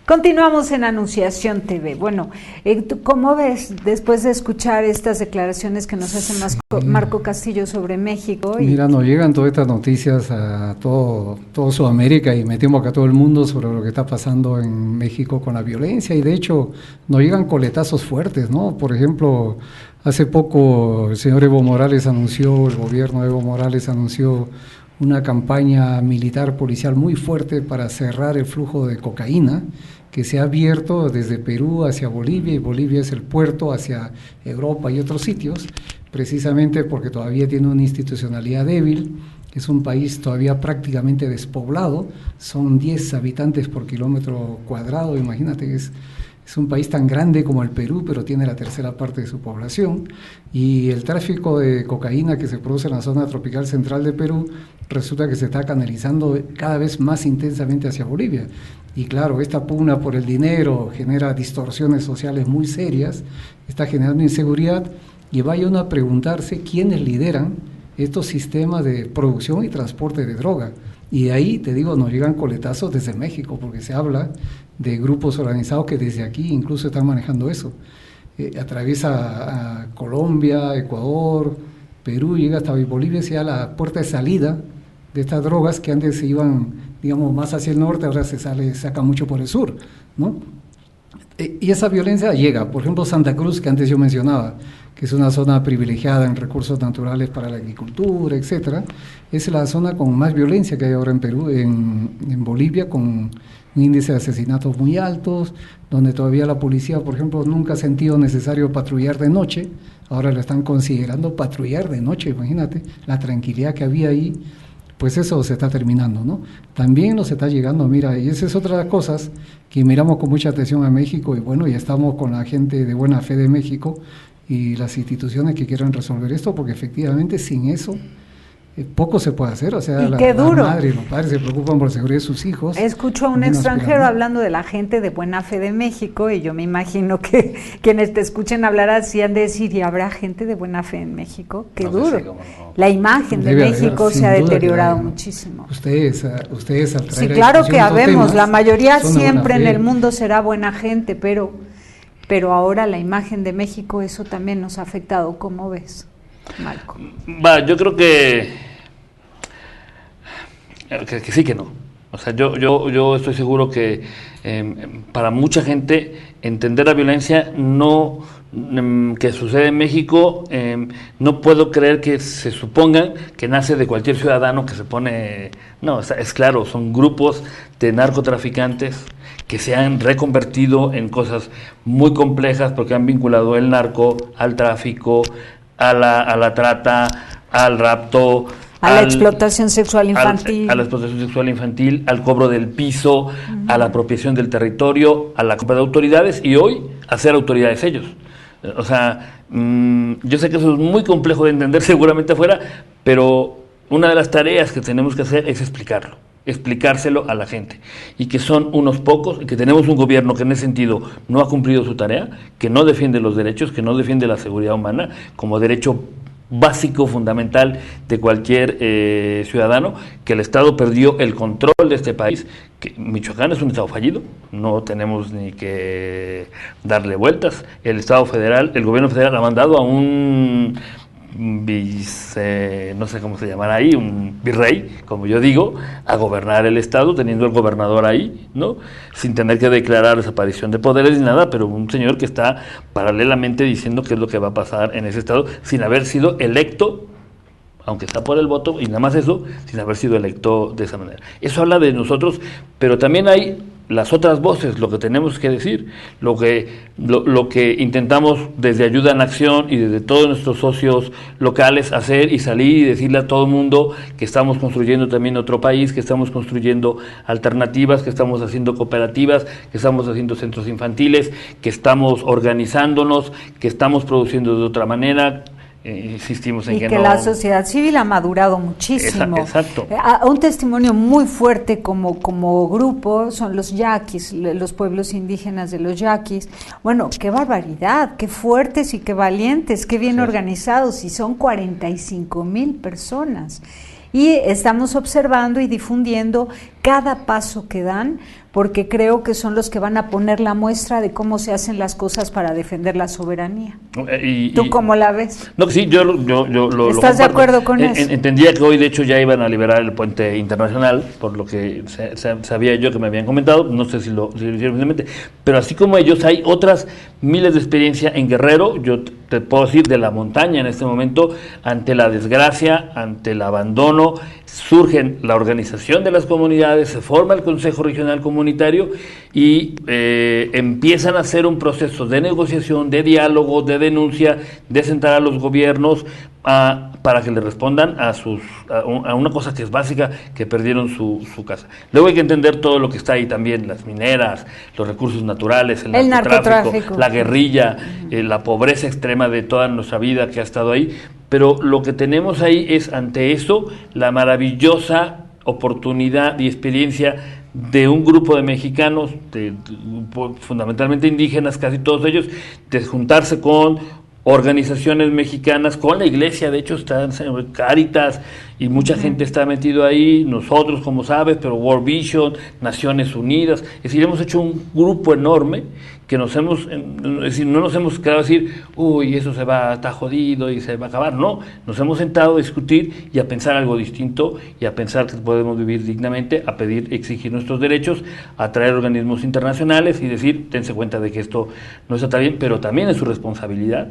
Continuamos en Anunciación TV. Bueno, ¿cómo ves después de escuchar estas declaraciones que nos hace Marco Castillo sobre México? Mira, nos llegan todas estas noticias a todo Sudamérica y me temo que a todo el mundo sobre lo que está pasando en México con la violencia, y de hecho nos llegan coletazos fuertes, ¿no? Por ejemplo, hace poco el señor Evo Morales anunció, el gobierno de Evo Morales anunció una campaña militar policial muy fuerte para cerrar el flujo de cocaína que se ha abierto desde Perú hacia Bolivia, y Bolivia es el puerto hacia Europa y otros sitios, precisamente porque todavía tiene una institucionalidad débil, es un país todavía prácticamente despoblado, son 10 habitantes por kilómetro cuadrado, imagínate que es un país tan grande como el Perú, pero tiene la tercera parte de su población, y el tráfico de cocaína que se produce en la zona tropical central de Perú resulta que se está canalizando cada vez más intensamente hacia Bolivia. Y claro, esta pugna por el dinero genera distorsiones sociales muy serias, está generando inseguridad, y vaya uno a preguntarse quiénes lideran estos sistemas de producción y transporte de droga. Y de ahí, te digo, nos llegan coletazos desde México, porque se habla de grupos organizados que desde aquí incluso están manejando eso. Atraviesa a Colombia, Ecuador, Perú, llega hasta Bolivia, sea la puerta de salida de estas drogas que antes se iban, digamos, más hacia el norte, ahora se saca mucho por el sur, ¿no? Y esa violencia llega, por ejemplo, Santa Cruz, que antes yo mencionaba, que es una zona privilegiada en recursos naturales para la agricultura, etcétera, es la zona con más violencia que hay ahora en Perú, en Bolivia, con un índice de asesinatos muy altos, donde todavía la policía, por ejemplo, nunca ha sentido necesario patrullar de noche, ahora lo están considerando patrullar de noche, imagínate, la tranquilidad que había ahí, pues eso se está terminando, ¿no? También nos está llegando, mira, y esa es otra de las cosas que miramos con mucha atención a México, y bueno, ya estamos con la gente de buena fe de México y las instituciones que quieran resolver esto, porque efectivamente sin eso poco se puede hacer, o sea, la madre y los padres se preocupan por la seguridad de sus hijos. Escucho a un extranjero hablando de la gente de buena fe de México, y yo me imagino que quienes te escuchen hablar así han de decir, ¿y habrá gente de buena fe en México? ¡Qué duro! Sí, no. La imagen de México se ha deteriorado muchísimo. Ustedes al traer sí, claro que habemos, la mayoría siempre en el mundo será buena gente, pero ahora la imagen de México, eso también nos ha afectado, ¿cómo ves, Marco? Yo creo que sí, que no. O sea, yo estoy seguro que para mucha gente entender la violencia que sucede en México, no puedo creer que se supongan que nace de cualquier ciudadano que se pone... No, es claro, son grupos de narcotraficantes que se han reconvertido en cosas muy complejas porque han vinculado el narco al tráfico, a la trata, al rapto, a la explotación sexual infantil. A la explotación sexual infantil, al cobro del piso, a la apropiación del territorio, a la compra de autoridades, y hoy a ser autoridades ellos. O sea, yo sé que eso es muy complejo de entender seguramente afuera, pero una de las tareas que tenemos que hacer es explicárselo a la gente, y que son unos pocos, y que tenemos un gobierno que en ese sentido no ha cumplido su tarea, que no defiende los derechos, que no defiende la seguridad humana como derecho básico, fundamental de cualquier ciudadano, que el Estado perdió el control de este país, que Michoacán es un Estado fallido, no tenemos ni que darle vueltas. El Estado federal, el gobierno federal ha mandado a un no sé cómo se llamará ahí, un virrey, como yo digo, a gobernar el Estado, teniendo el gobernador ahí, ¿no? Sin tener que declarar desaparición de poderes ni nada, pero un señor que está paralelamente diciendo qué es lo que va a pasar en ese Estado, sin haber sido electo, aunque está por el voto, y nada más eso, sin haber sido electo de esa manera. Eso habla de nosotros, pero también hay las otras voces, lo que tenemos que decir, lo que intentamos desde Ayuda en Acción y desde todos nuestros socios locales hacer y salir y decirle a todo el mundo que estamos construyendo también otro país, que estamos construyendo alternativas, que estamos haciendo cooperativas, que estamos haciendo centros infantiles, que estamos organizándonos, que estamos produciendo de otra manera. Insistimos en que no... la sociedad civil ha madurado muchísimo. Exacto. Un testimonio muy fuerte como grupo son los yaquis, los pueblos indígenas de los yaquis. Bueno, qué barbaridad, qué fuertes y qué valientes, qué bien organizados, y son 45,000 personas. Y estamos observando y difundiendo cada paso que dan, porque creo que son los que van a poner la muestra de cómo se hacen las cosas para defender la soberanía. ¿Tú cómo la ves? No, sí, yo lo ¿Estás de acuerdo con eso? Entendía que hoy, de hecho, ya iban a liberar el puente internacional, por lo que sabía yo que me habían comentado, no sé si lo hicieron finalmente, pero así como ellos, hay otras miles de experiencia en Guerrero. Yo te puedo decir, de la montaña en este momento, ante la desgracia, ante el abandono, surgen la organización de las comunidades, se forma el Consejo Regional Comunitario y empiezan a hacer un proceso de negociación, de diálogo, de denuncia, de sentar a los gobiernos para que le respondan a una cosa que es básica, que perdieron su casa. Luego hay que entender todo lo que está ahí también, las mineras, los recursos naturales, el narcotráfico, la guerrilla, la pobreza extrema de toda nuestra vida que ha estado ahí, pero lo que tenemos ahí es, ante eso, la maravillosa oportunidad y experiencia de un grupo de mexicanos, fundamentalmente indígenas, casi todos ellos, de juntarse con organizaciones mexicanas, con la iglesia. De hecho están Cáritas y mucha gente está metido ahí, nosotros, como sabes, pero World Vision, Naciones Unidas. Es decir, hemos hecho un grupo enorme que no nos hemos quedado a decir, uy, eso está jodido y se va a acabar. No, nos hemos sentado a discutir y a pensar algo distinto, y a pensar que podemos vivir dignamente, a pedir, exigir nuestros derechos, a traer organismos internacionales y decir, dense cuenta de que esto no está bien, pero también es su responsabilidad,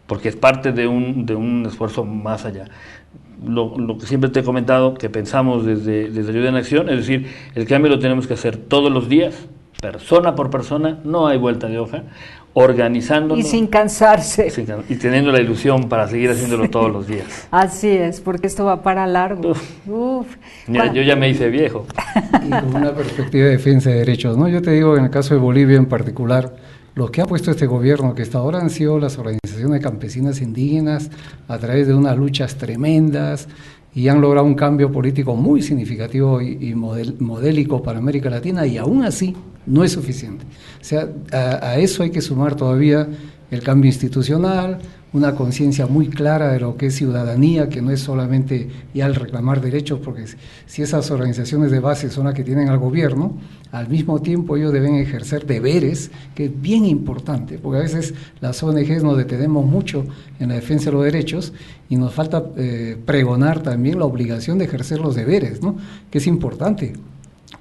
porque es parte de un esfuerzo más allá. Lo que siempre te he comentado, que pensamos desde Ayuda en Acción, es decir, el cambio lo tenemos que hacer todos los días, persona por persona, no hay vuelta de hoja, organizándonos. Y sin cansarse. Y teniendo la ilusión para seguir haciéndolo todos los días. Así es, porque esto va para largo. Mira, yo ya me hice viejo. Y con una perspectiva de defensa de derechos, ¿no? Yo te digo, en el caso de Bolivia en particular, lo que ha puesto este gobierno que hasta ahora han sido las organizaciones campesinas indígenas a través de unas luchas tremendas, y han logrado un cambio político muy significativo y modélico para América Latina, y aún así no es suficiente. O sea, a eso hay que sumar todavía el cambio institucional, una conciencia muy clara de lo que es ciudadanía, que no es solamente ya el reclamar derechos, porque si esas organizaciones de base son las que tienen al gobierno, al mismo tiempo ellos deben ejercer deberes, que es bien importante, porque a veces las ONGs nos detenemos mucho en la defensa de los derechos y nos falta pregonar también la obligación de ejercer los deberes, ¿no? Que es importante.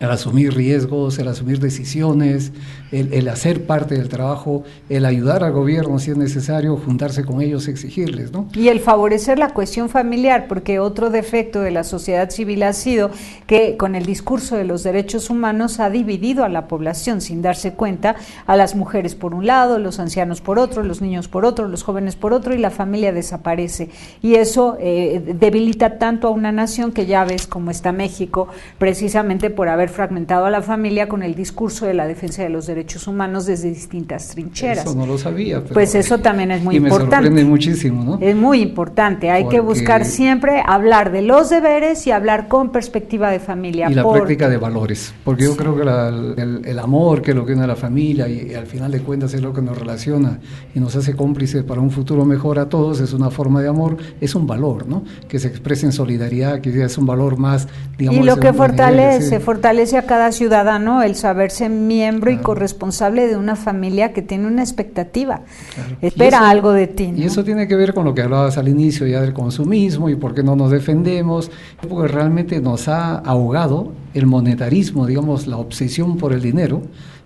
El asumir riesgos, el asumir decisiones, el hacer parte del trabajo, el ayudar al gobierno si es necesario, juntarse con ellos, exigirles, ¿no? Y el favorecer la cohesión familiar, porque otro defecto de la sociedad civil ha sido que con el discurso de los derechos humanos ha dividido a la población sin darse cuenta, a las mujeres por un lado, los ancianos por otro, los niños por otro, los jóvenes por otro, y la familia desaparece. Y eso debilita tanto a una nación, que ya ves cómo está México, precisamente por haber fragmentado a la familia con el discurso de la defensa de los derechos humanos desde distintas trincheras. Eso no lo sabía. Pero pues eso también es muy importante. Y me sorprende muchísimo, ¿no? Es muy importante, hay que buscar siempre hablar de los deberes y hablar con perspectiva de familia. Y la práctica de valores, porque yo creo que el amor, que es lo que une a la familia y al final de cuentas es lo que nos relaciona y nos hace cómplices para un futuro mejor a todos, es una forma de amor, es un valor, ¿no? Que se expresa en solidaridad, que es un valor más, digamos. Y lo que fortalece a cada ciudadano el saberse miembro y corresponsable de una familia que tiene una expectativa, espera algo de ti, ¿no? Y eso tiene que ver con lo que hablabas al inicio ya del consumismo y por qué no nos defendemos, porque realmente nos ha ahogado el monetarismo, digamos, la obsesión por el dinero,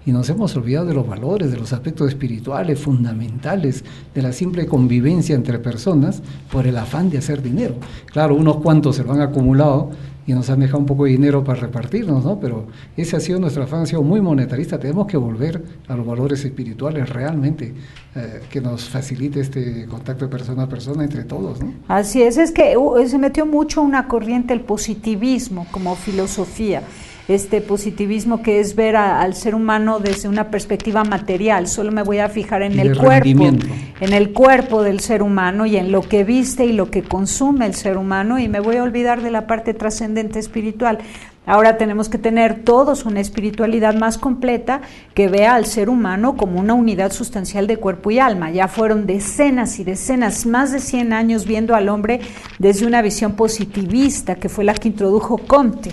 y nos hemos olvidado de los valores, de los aspectos espirituales fundamentales, de la simple convivencia entre personas por el afán de hacer dinero. Claro, unos cuantos se lo han acumulado y nos han dejado un poco de dinero para repartirnos, ¿no? Pero ese ha sido nuestro afán, ha sido muy monetarista. Tenemos que volver a los valores espirituales realmente, que nos facilite este contacto de persona a persona entre todos, ¿no? Así es que se metió mucho una corriente, el positivismo como filosofía. Este positivismo que es ver al ser humano desde una perspectiva material, solo me voy a fijar en el cuerpo del ser humano y en lo que viste y lo que consume el ser humano, y me voy a olvidar de la parte trascendente espiritual. Ahora tenemos que tener todos una espiritualidad más completa que vea al ser humano como una unidad sustancial de cuerpo y alma. Ya fueron decenas y decenas, más de 100 años viendo al hombre desde una visión positivista, que fue la que introdujo Comte.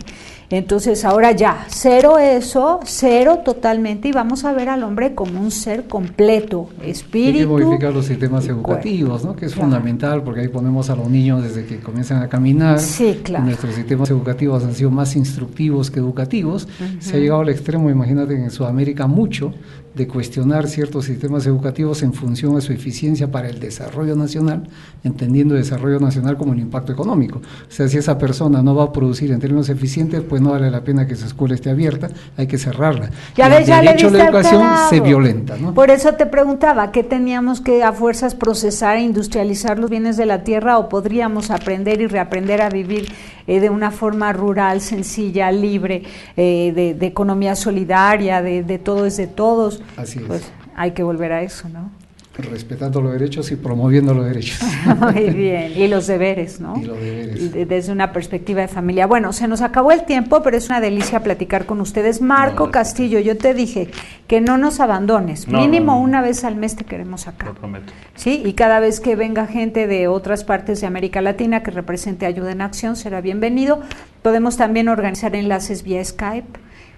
Entonces ahora ya, cero eso, cero totalmente, y vamos a ver al hombre como un ser completo, espíritu. Hay que modificar los sistemas educativos, ¿no? Que es fundamental, porque ahí ponemos a los niños desde que comienzan a caminar. Sí, claro. Nuestros sistemas educativos han sido más instructivos que educativos. Se ha llegado al extremo, imagínate, en Sudamérica mucho, de cuestionar ciertos sistemas educativos en función a su eficiencia para el desarrollo nacional, entendiendo el desarrollo nacional como el impacto económico. O sea, si esa persona no va a producir en términos eficientes, pues no vale la pena que su escuela esté abierta, hay que cerrarla. Ya ves, ya el derecho a la educación se claro. violenta, ¿no? Por eso te preguntaba, ¿qué teníamos que a fuerzas procesar e industrializar los bienes de la tierra, o podríamos aprender y reaprender a vivir de una forma rural, sencilla, libre, de economía solidaria, de todo es de todos? Así es. Pues hay que volver a eso, ¿no? Respetando los derechos y promoviendo los derechos. Muy bien, y los deberes, ¿no? Y los deberes. Desde una perspectiva de familia. Bueno, se nos acabó el tiempo, pero es una delicia platicar con ustedes. Marco Castillo, yo te dije que no nos abandones, mínimo una vez al mes te queremos acá. Lo prometo. Sí, y cada vez que venga gente de otras partes de América Latina que represente Ayuda en Acción, será bienvenido. Podemos también organizar enlaces vía Skype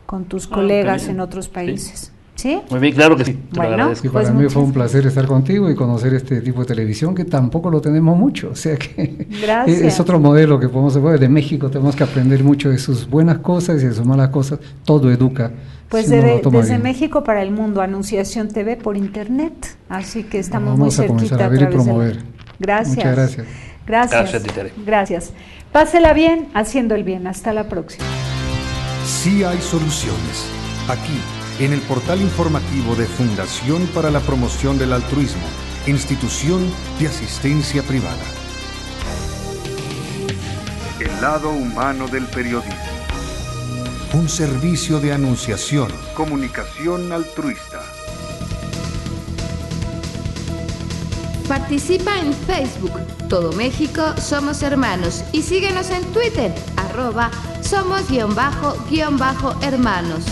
con tus colegas en otros países. ¿Sí? Muy bien, claro que sí. Te Bueno, lo agradezco. Y para pues mí fue un placer estar contigo y conocer este tipo de televisión que tampoco lo tenemos mucho. O sea que Gracias. es otro modelo que podemos ver. De México tenemos que aprender mucho de sus buenas cosas y de sus malas cosas. Todo educa. Pues si uno lo toma desde bien. México para el mundo, Anunciación TV por internet. Así que estamos Vamos muy a comenzar cerquita a ver y través de promover. Gracias. Muchas gracias. Gracias. Gracias, Tere. Gracias. Pásela bien haciendo el bien. Hasta la próxima. Sí hay soluciones. Aquí, en el portal informativo de Fundación para la Promoción del Altruismo, Institución de Asistencia Privada. El lado humano del periodismo. Un servicio de anunciación, comunicación altruista. Participa en Facebook, Todo México Somos Hermanos, y síguenos en Twitter, @somos_hermanos.